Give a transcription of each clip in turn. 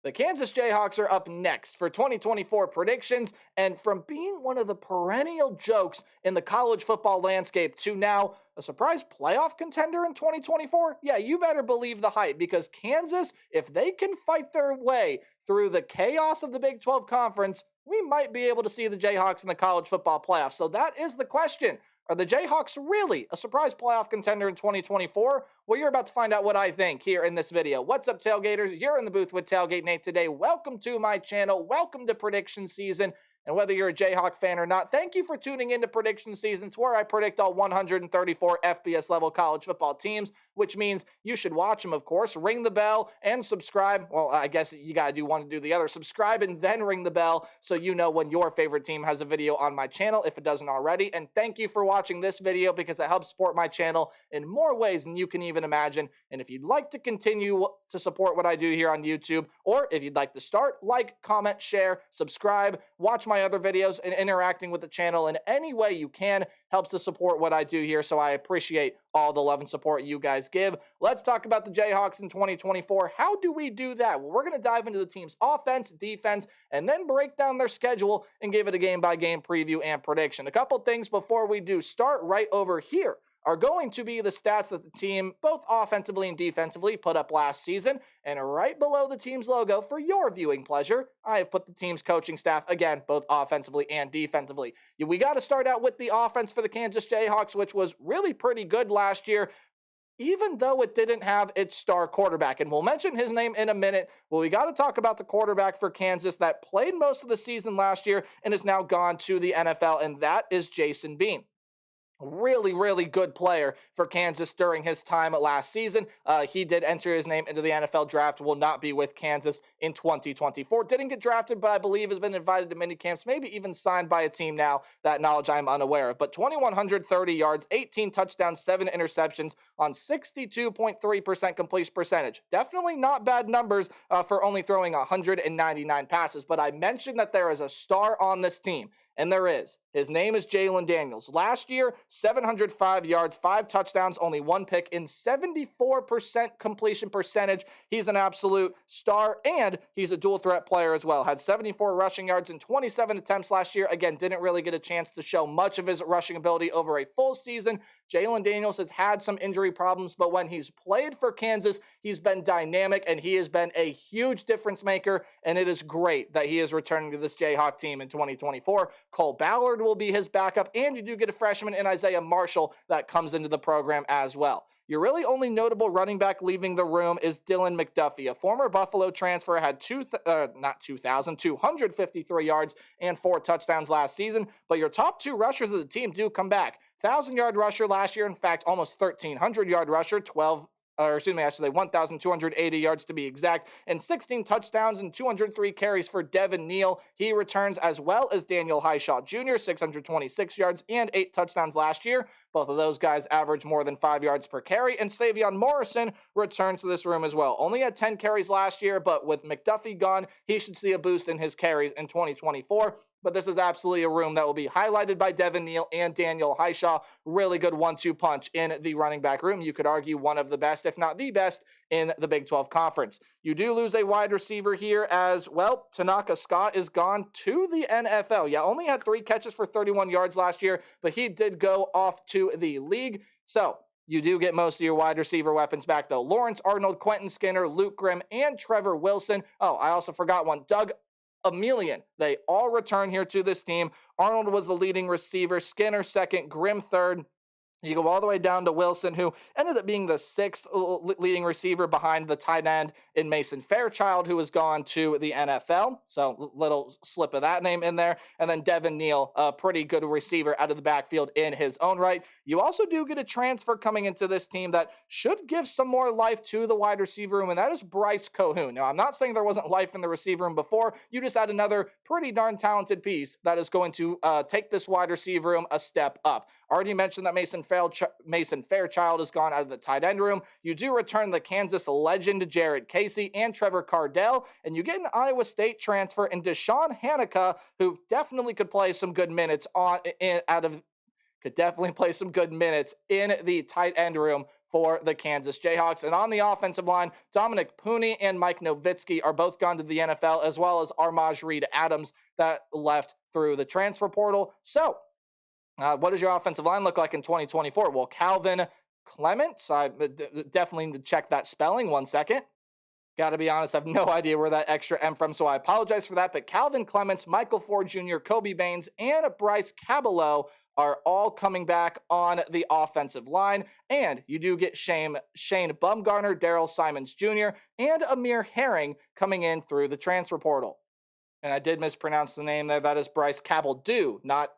The Kansas Jayhawks are up next for 2024 predictions, and from being one of the perennial jokes in the college football landscape to now a surprise playoff contender in 2024, yeah, you better believe the hype, because Kansas, if they can fight their way through the chaos of the Big 12 Conference, we might be able to see the Jayhawks in the college football playoffs. So that is the question. Are the Jayhawks really a surprise playoff contender in 2024? Well, you're about to find out what I think here in this video. What's up, Tailgaters? You're in the booth with Tailgate Nate today. Welcome to my channel. Welcome to prediction season. And whether you're a Jayhawk fan or not, thank you for tuning into prediction seasons, where I predict all 134 FBS level college football teams, which means you should watch them, of course. Ring the bell and subscribe. Well, I guess you got to do one to do the other. Subscribe and then ring the bell so you know when your favorite team has a video on my channel, if it doesn't already. And thank you for watching this video, because it helps support my channel in more ways than you can even imagine. And if you'd like to continue to support what I do here on YouTube, or if you'd like to start, like, comment, share, subscribe, watch my other videos, and interacting with the channel in any way you can helps to support what I do here, so I appreciate all the love and support you guys give. Let's talk about the Jayhawks in 2024. How do we do that? Well, we're going to dive into the team's offense, defense, and then break down their schedule and give it a game-by-game preview and prediction. A couple things before we do. Start right over here are going to be the stats that the team, both offensively and defensively, put up last season. And right below the team's logo, for your viewing pleasure, I have put the team's coaching staff, again, both offensively and defensively. We got to start out with the offense for the Kansas Jayhawks, which was really pretty good last year, even though it didn't have its star quarterback. And we'll mention his name in a minute. Well, we got to talk about the quarterback for Kansas that played most of the season last year and is now gone to the NFL, and that is Jason Bean. Really good player for Kansas during his time last season. He did enter his name into the NFL draft, will not be with Kansas in 2024. Didn't get drafted, but I believe has been invited to mini camps, maybe even signed by a team now. That knowledge I'm unaware of. But 2,130 yards, 18 touchdowns, 7 interceptions on 62.3% completion percentage. Definitely not bad numbers for only throwing 199 passes. But I mentioned that there is a star on this team. And there is. His name is Jalen Daniels. Last year, 705 yards, 5 touchdowns, only 1 pick in 74% completion percentage. He's an absolute star, and he's a dual threat player as well. Had 74 rushing yards in 27 attempts last year. Again, didn't really get a chance to show much of his rushing ability over a full season. Jalen Daniels has had some injury problems, but when he's played for Kansas, he's been dynamic, and he has been a huge difference maker, and it is great that he is returning to this Jayhawk team in 2024. Cole Ballard will be his backup, and you do get a freshman in Isaiah Marshall that comes into the program as well. Your really only notable running back leaving the room is Dylan McDuffie, a former Buffalo transfer, had 253 yards and 4 touchdowns last season, but your top 2 rushers of the team do come back. 1,000-yard rusher last year, in fact, almost 1,300-yard rusher, 1,280 yards to be exact, and 16 touchdowns and 203 carries for Devin Neal. He returns, as well as Daniel Highshaw Jr., 626 yards and 8 touchdowns last year. Both of those guys average more than 5 yards per carry, and Savion Morrison returns to this room as well. Only had 10 carries last year, but with McDuffie gone, he should see a boost in his carries in 2024. But this is absolutely a room that will be highlighted by Devin Neal and Daniel Highshaw. Really good 1-2 punch in the running back room. You could argue one of the best, if not the best, in the Big 12 Conference. You do lose a wide receiver here as well. Tanaka Scott is gone to the NFL. Yeah, only had 3 catches for 31 yards last year, but he did go off to the league. So you do get most of your wide receiver weapons back, though. Lawrence Arnold, Quentin Skinner, Luke Grimm, and Trevor Wilson. Oh, I also forgot one. Doug Emelian. They all return here to this team. Arnold was the leading receiver, Skinner second, Grimm third. You go all the way down to Wilson, who ended up being the 6th leading receiver behind the tight end in Mason Fairchild, who has gone to the NFL. So little slip of that name in there. And then Devin Neal, a pretty good receiver out of the backfield in his own right. You also do get a transfer coming into this team that should give some more life to the wide receiver room, and that is Bryce Cohoon. Now, I'm not saying there wasn't life in the receiver room before. You just add another pretty darn talented piece that is going to take this wide receiver room a step up. Already mentioned that Mason Fairchild has gone out of the tight end room. You do return the Kansas legend Jared Casey and Trevor Cardell, and you get an Iowa State transfer in Deshaun Hanukkah, who definitely could play some good minutes could definitely play some good minutes in the tight end room for the Kansas Jayhawks. And on the offensive line, Dominic Pooney and Mike Nowitzki are both gone to the NFL, as well as Armaj Reed Adams that left through the transfer portal. So, what does your offensive line look like in 2024? Well, Calvin Clements, I definitely need to check that spelling. 1 second. Got to be honest, I have no idea where that extra M from, so I apologize for that. But Calvin Clements, Michael Ford Jr., Kobe Baines, and Bryce Caballo are all coming back on the offensive line. And you do get Shane Bumgarner, Daryl Simons Jr., and Amir Herring coming in through the transfer portal. And I did mispronounce the name there. That is Bryce Cabaldo, not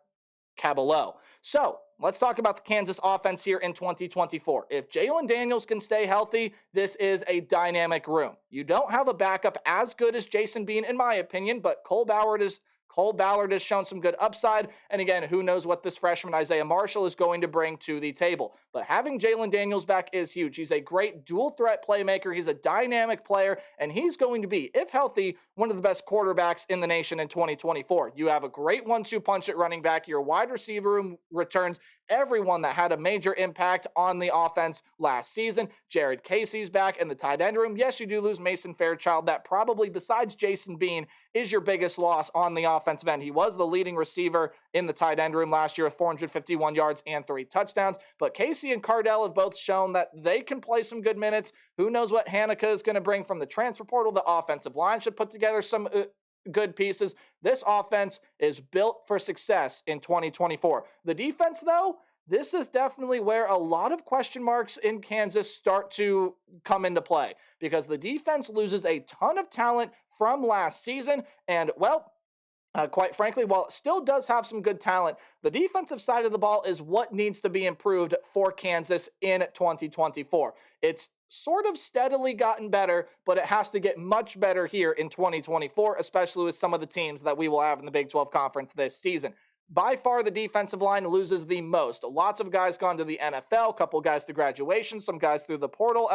Caballo. So let's talk about the Kansas offense here in 2024. If Jalen Daniels can stay healthy, this is a dynamic room. You don't have a backup as good as Jason Bean, in my opinion, but Cole Ballard has shown some good upside. And again, who knows what this freshman Isaiah Marshall is going to bring to the table. But having Jalen Daniels back is huge. He's a great dual threat playmaker. He's a dynamic player, and he's going to be, if healthy, one of the best quarterbacks in the nation in 2024. You have a great 1-2 punch at running back. Your wide receiver room returns everyone that had a major impact on the offense last season. Jared Casey's back in the tight end room. Yes, you do lose Mason Fairchild. That probably, besides Jason Bean, is your biggest loss on the offensive end. He was the leading receiver in the tight end room last year with 451 yards and 3 touchdowns. But Casey and Cardell have both shown that they can play some good minutes. Who knows what Hanukkah is going to bring from the transfer portal? The offensive line should put together some good pieces. This offense is built for success in 2024. The defense, though, this is definitely where a lot of question marks in Kansas start to come into play, because the defense loses a ton of talent from last season. And, well, quite frankly, while it still does have some good talent, the defensive side of the ball is what needs to be improved for Kansas in 2024. It's sort of steadily gotten better, but it has to get much better here in 2024, especially with some of the teams that we will have in the Big 12 Conference this season. By far, the defensive line loses the most. Lots of guys gone to the NFL, a couple guys to graduation, some guys through the portal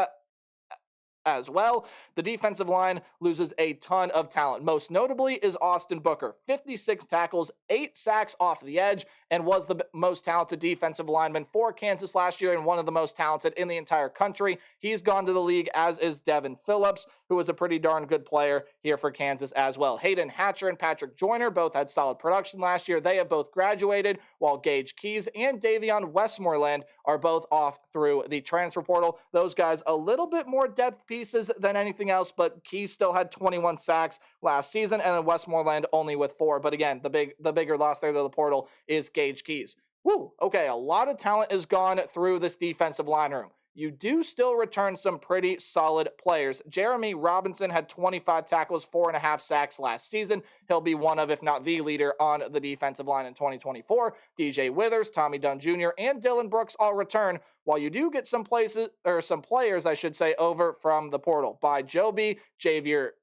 as well. The defensive line loses a ton of talent. Most notably is Austin Booker. 56 tackles, 8 sacks off the edge, and was the most talented defensive lineman for Kansas last year and one of the most talented in the entire country. He's gone to the league, as is Devin Phillips, who was a pretty darn good player here for Kansas as well. Hayden Hatcher and Patrick Joyner both had solid production last year. They have both graduated, while Gage Keys and Davion Westmoreland are both off through the transfer portal. Those guys a little bit more depth pieces than anything else, but Keys still had 21 sacks last season, and then Westmoreland only with 4. But again, the bigger loss there to the portal is Gage Keys. Woo, okay, a lot of talent is gone through this defensive line room. You do still return some pretty solid players. Jeremy Robinson had 25 tackles, 4.5 sacks last season. He'll be one of, if not the leader on the defensive line in 2024. DJ Withers, Tommy Dunn Jr., and Dylan Brooks all return, while you do get some players, I should say, over from the portal. By Joby, Javier,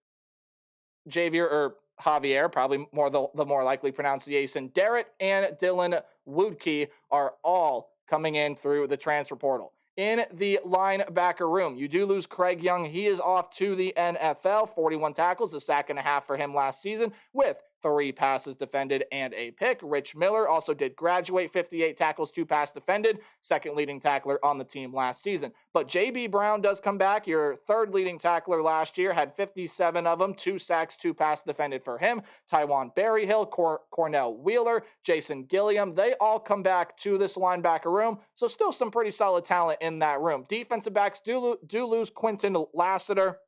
probably the more likely pronunciation, Derritt and Dylan Woodkey are all coming in through the transfer portal. In the linebacker room, you do lose Craig Young. He is off to the NFL. 41 tackles, a sack and a half for him last season, with 3 passes defended and a pick. Rich Miller also did graduate, 58 tackles, 2 pass defended, second leading tackler on the team last season. But J.B. Brown does come back, your third leading tackler last year, had 57 of them, 2 sacks, 2 pass defended for him. Tywan Berryhill, Cornell Wheeler, Jason Gilliam, they all come back to this linebacker room, so still some pretty solid talent in that room. Defensive backs do lose Quentin Lassiter.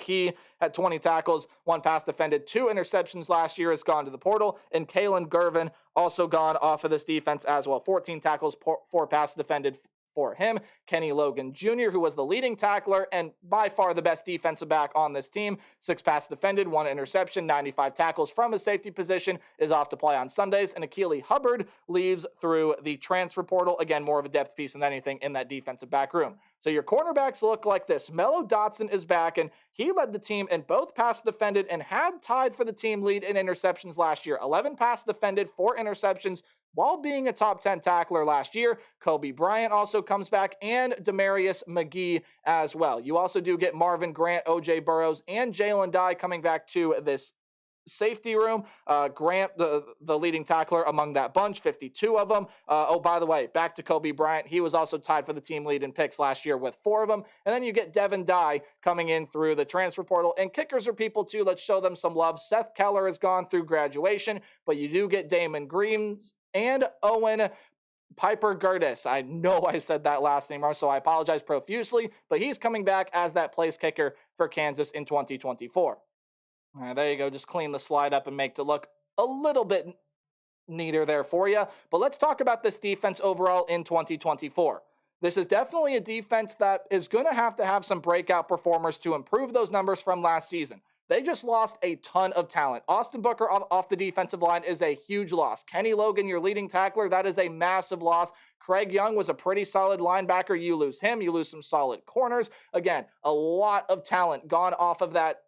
He had 20 tackles, 1 pass defended, 2 interceptions last year, has gone to the portal, and Kalen Gervin also gone off of this defense as well. 14 tackles, 4 pass defended for him. Kenny Logan Jr., who was the leading tackler and by far the best defensive back on this team, 6 pass defended, 1 interception, 95 tackles from his safety position, is off to play on Sundays. And Akili Hubbard leaves through the transfer portal. Again, more of a depth piece than anything in that defensive back room. So your cornerbacks look like this. Mello Dotson is back, and he led the team in both pass defended and had tied for the team lead in interceptions last year. 11 pass defended, 4 interceptions, while being a top 10 tackler last year. Kobe Bryant also comes back, and Demarius McGee as well. You also do get Marvin Grant, O.J. Burrows, and Jalen Dye coming back to this safety room. Grant, the leading tackler among that bunch, 52 of them. Oh, by the way, back to Kobe Bryant. He was also tied for the team lead in picks last year with 4 of them. And then you get Devin Dye coming in through the transfer portal. And kickers are people too. Let's show them some love. Seth Keller has gone through graduation, but you do get Damon Greaves and Owen Piper Gertis. I know I said that last name wrong, so I apologize profusely, but he's coming back as that place kicker for Kansas in 2024. All right, there you go. Just clean the slide up and make it look a little bit neater there for you. But let's talk about this defense overall in 2024. This is definitely a defense that is going to have some breakout performers to improve those numbers from last season. They just lost a ton of talent. Austin Booker off the defensive line is a huge loss. Kenny Logan, your leading tackler, that is a massive loss. Craig Young was a pretty solid linebacker. You lose him. You lose some solid corners. Again, a lot of talent gone off of that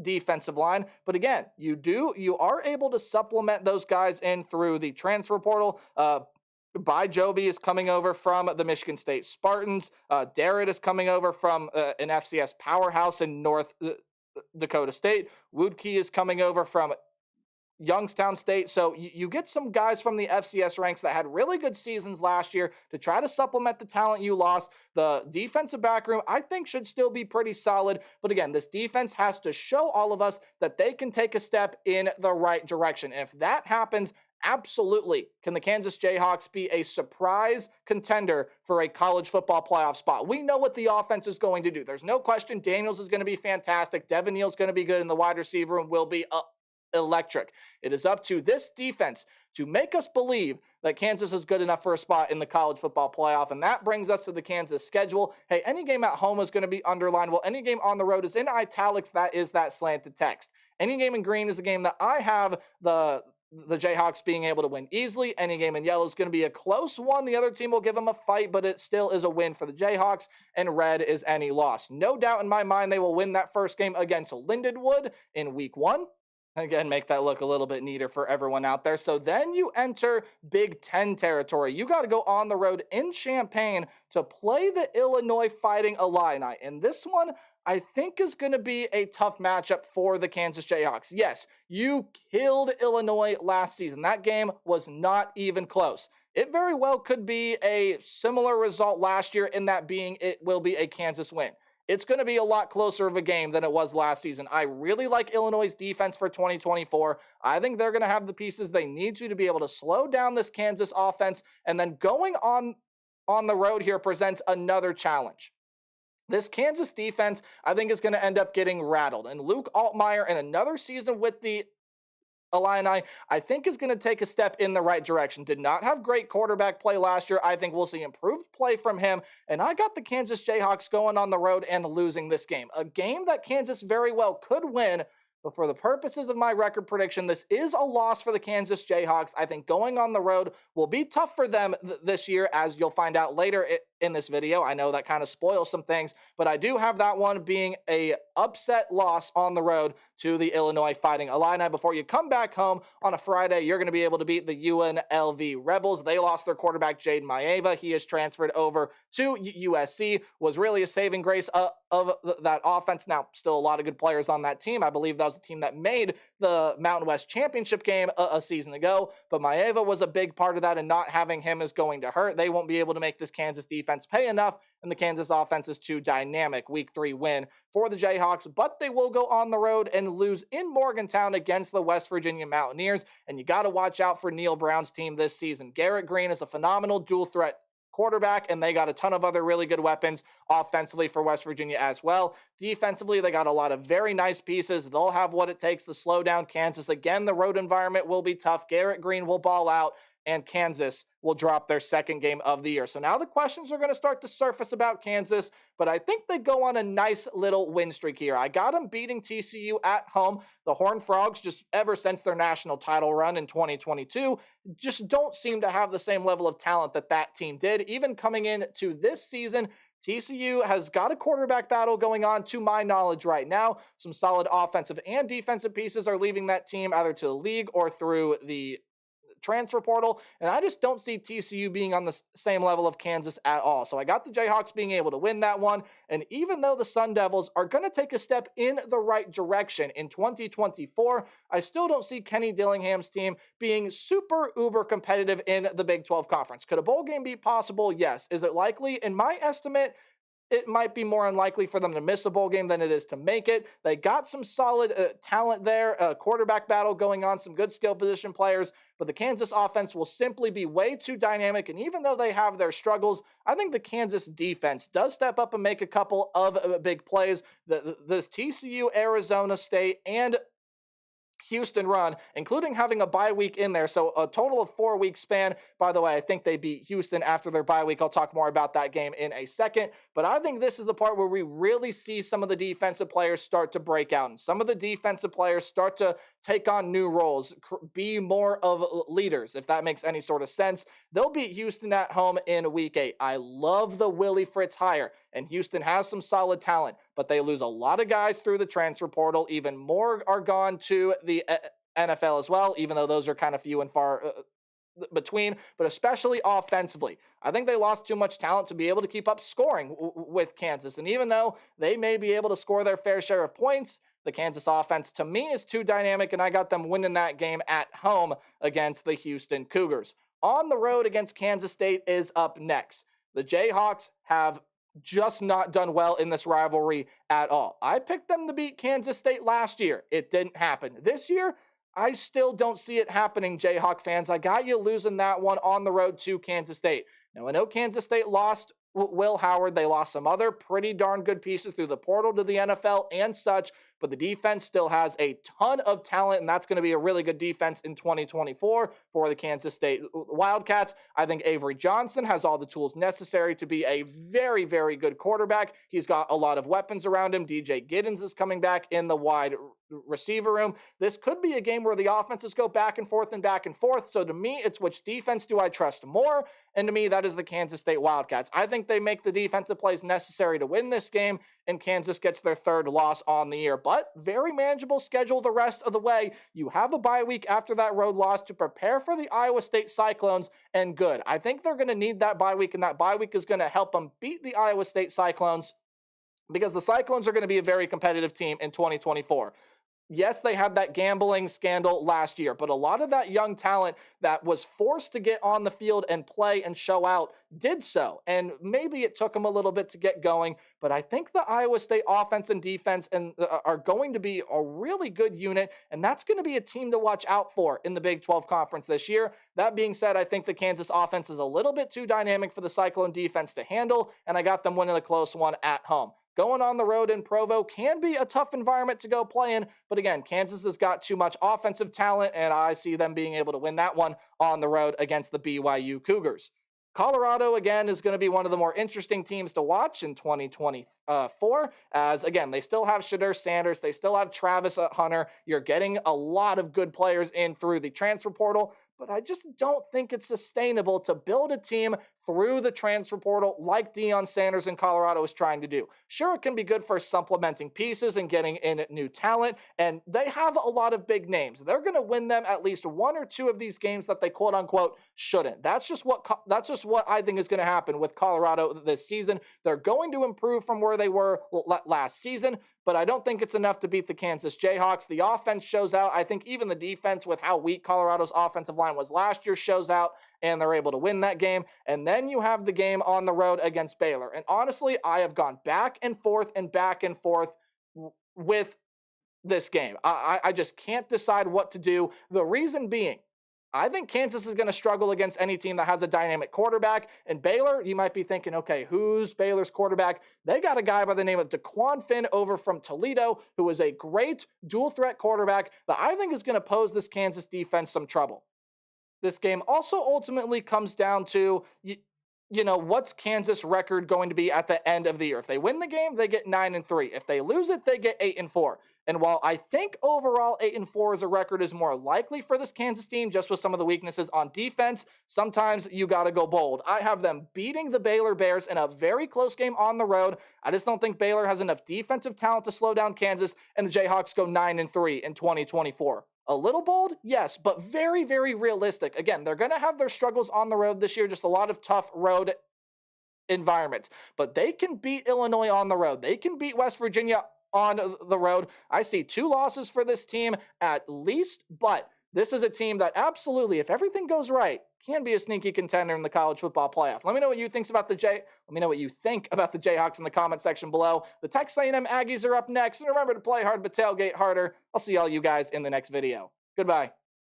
defensive line. But again, you are able to supplement those guys in through the transfer portal. By Joby is coming over from the Michigan State Spartans. Darrett is coming over from an FCS powerhouse in North Dakota State. Woodkey is coming over from Youngstown State. So you get some guys from the FCS ranks that had really good seasons last year to try to supplement the talent you lost. The defensive back room, I think, should still be pretty solid. But again, this defense has to show all of us that they can take a step in the right direction. And if that happens, absolutely, can the Kansas Jayhawks be a surprise contender for a college football playoff spot? We know what the offense is going to do. There's no question Daniels is going to be fantastic. Devin Neal's going to be good, and the wide receiver room will be electric. It is up to this defense to make us believe that Kansas is good enough for a spot in the college football playoff. And that brings us to the Kansas schedule. Hey, any game at home is going to be underlined. Well, any game on the road is in italics. That is that slanted text. Any game in green is a game that I have the Jayhawks being able to win easily. Any game in yellow is going to be a close one. The other team will give them a fight, but it still is a win for the Jayhawks. And red is any loss. No doubt in my mind they will win that first game against Lindenwood in week 1. Again, make that look a little bit neater for everyone out there. So then you enter Big Ten territory. You got to go on the road in Champaign to play the Illinois Fighting Illini. And this one, I think, is going to be a tough matchup for the Kansas Jayhawks. Yes, you killed Illinois last season. That game was not even close. It very well could be a similar result last year, in that being it will be a Kansas win. It's going to be a lot closer of a game than it was last season. I really like Illinois' defense for 2024. I think they're going to have the pieces they need to be able to slow down this Kansas offense. And then going on the road here presents another challenge. This Kansas defense, I think, is going to end up getting rattled. And Luke Altmaier, in another season with the Illini, I think, is going to take a step in the right direction. Did not have great quarterback play last year. I think we'll see improved play from him. And I got the Kansas Jayhawks going on the road and losing this game. A game that Kansas very well could win. But for the purposes of my record prediction, this is a loss for the Kansas Jayhawks. I think going on the road will be tough for them this year, as you'll find out later in this video. I know that kind of spoils some things, but I do have that one being a upset loss on the road to the Illinois Fighting Illini. Before you come back home on a Friday, you're going to be able to beat the UNLV Rebels. They lost their quarterback, Jaden Maeva. He is transferred over to USC. Was really a saving grace of that offense. Now, still a lot of good players on that team. I believe that was the team that made the Mountain West Championship game a season ago, but Maeva was a big part of that, and not having him is going to hurt. They won't be able to make this Kansas defense pay enough, and the Kansas offense is too dynamic. Week 3 win for the Jayhawks, but they will go on the road and lose in Morgantown against the West Virginia Mountaineers, and you got to watch out for Neil Brown's team this season. Garrett Green is a phenomenal dual threat quarterback, and they got a ton of other really good weapons offensively for West Virginia as well. Defensively, they got a lot of very nice pieces. They'll have what it takes to slow down Kansas. Again, the road environment will be tough. Garrett Green will ball out, and Kansas will drop their second game of the year. So now the questions are going to start to surface about Kansas, but I think they go on a nice little win streak here. I got them beating TCU at home. The Horned Frogs, just ever since their national title run in 2022, just don't seem to have the same level of talent that team did. Even coming into this season, TCU has got a quarterback battle going on, to my knowledge, right now. Some solid offensive and defensive pieces are leaving that team either to the league or through the transfer portal, and I just don't see TCU being on the same level of Kansas at all. So I got the Jayhawks being able to win that one, and even though the Sun Devils are going to take a step in the right direction in 2024, I still don't see Kenny Dillingham's team being super uber competitive in the Big 12 Conference. Could a bowl game be possible? Yes. Is it likely? In my estimate, it might be more unlikely for them to miss a bowl game than it is to make it. They got some solid talent there, a quarterback battle going on, some good skill position players, but the Kansas offense will simply be way too dynamic. And even though they have their struggles, I think the Kansas defense does step up and make a couple of big plays. This TCU, Arizona State, and Houston run, including having a bye week in there. So a total of 4-week span. By the way, I think they beat Houston after their bye week. I'll talk more about that game in a second. But I think this is the part where we really see some of the defensive players start to break out, and some of the defensive players start to take on new roles, be more of leaders, if that makes any sort of sense. They'll beat Houston at home in week 8. I love the Willie Fritz hire, and Houston has some solid talent, but they lose a lot of guys through the transfer portal. Even more are gone to the NFL as well, even though those are kind of few and far between, but especially offensively. I think they lost too much talent to be able to keep up scoring with Kansas. And even though they may be able to score their fair share of points, the Kansas offense, to me, is too dynamic, and I got them winning that game at home against the Houston Cougars. On the road against Kansas State is up next. The Jayhawks have just not done well in this rivalry at all. I picked them to beat Kansas State last year. It didn't happen. This year, I still don't see it happening, Jayhawk fans. I got you losing that one on the road to Kansas State. Now, I know Kansas State lost Will Howard. They lost some other pretty darn good pieces through the portal to the NFL and such, but the defense still has a ton of talent, and that's going to be a really good defense in 2024 for the Kansas State Wildcats. I think Avery Johnson has all the tools necessary to be a very, very good quarterback. He's got a lot of weapons around him. DJ Giddens is coming back in the wide receiver room. This could be a game where the offenses go back and forth and back and forth. So to me, it's which defense do I trust more? And to me, that is the Kansas State Wildcats. I think they make the defensive plays necessary to win this game, and Kansas gets their third loss on the year. But very manageable schedule the rest of the way. You have a bye week after that road loss to prepare for the Iowa State Cyclones, and good. I think they're going to need that bye week, and that bye week is going to help them beat the Iowa State Cyclones, because the Cyclones are going to be a very competitive team in 2024. Yes, they had that gambling scandal last year, but a lot of that young talent that was forced to get on the field and play and show out did so. And maybe it took them a little bit to get going, but I think the Iowa State offense and defense are going to be a really good unit, and that's going to be a team to watch out for in the Big 12 Conference this year. That being said, I think the Kansas offense is a little bit too dynamic for the Cyclone defense to handle, and I got them winning a close one at home. Going on the road in Provo can be a tough environment to go play in, but again, Kansas has got too much offensive talent, and I see them being able to win that one on the road against the BYU Cougars. Colorado, again, is going to be one of the more interesting teams to watch in 2024, as, again, they still have Shedeur Sanders, they still have Travis Hunter. You're getting a lot of good players in through the transfer portal, but I just don't think it's sustainable to build a team through the transfer portal like Deion Sanders in Colorado is trying to do. Sure, it can be good for supplementing pieces and getting in new talent, and they have a lot of big names. They're going to win them at least one or two of these games that they quote-unquote shouldn't. That's just what I think is going to happen with Colorado this season. They're going to improve from where they were last season, but I don't think it's enough to beat the Kansas Jayhawks. The offense shows out. I think even the defense, with how weak Colorado's offensive line was last year, shows out, and they're able to win that game. And then you have the game on the road against Baylor. And honestly, I have gone back and forth with this game. I just can't decide what to do. The reason being, I think Kansas is going to struggle against any team that has a dynamic quarterback. And Baylor, you might be thinking, okay, who's Baylor's quarterback? They got a guy by the name of DeQuan Finn over from Toledo, who is a great dual threat quarterback that I think is going to pose this Kansas defense some trouble. This game also ultimately comes down to, what's Kansas' record going to be at the end of the year? If they win the game, they get 9-3. If they lose it, they get 8-4. And while I think overall 8-4 as a record is more likely for this Kansas team, just with some of the weaknesses on defense, sometimes you got to go bold. I have them beating the Baylor Bears in a very close game on the road. I just don't think Baylor has enough defensive talent to slow down Kansas, and the Jayhawks go 9-3 in 2024. A little bold, yes, but very, very realistic. Again, they're going to have their struggles on the road this year, just a lot of tough road environments. But they can beat Illinois on the road. They can beat West Virginia on the road. I see 2 losses for this team at least, but this is a team that absolutely, if everything goes right, can be a sneaky contender in the college football playoff. Let me know what you think about the Jayhawks in the comment section below. The Texas A&M Aggies are up next, and remember to play hard but tailgate harder. I'll see all you guys in the next video. Goodbye.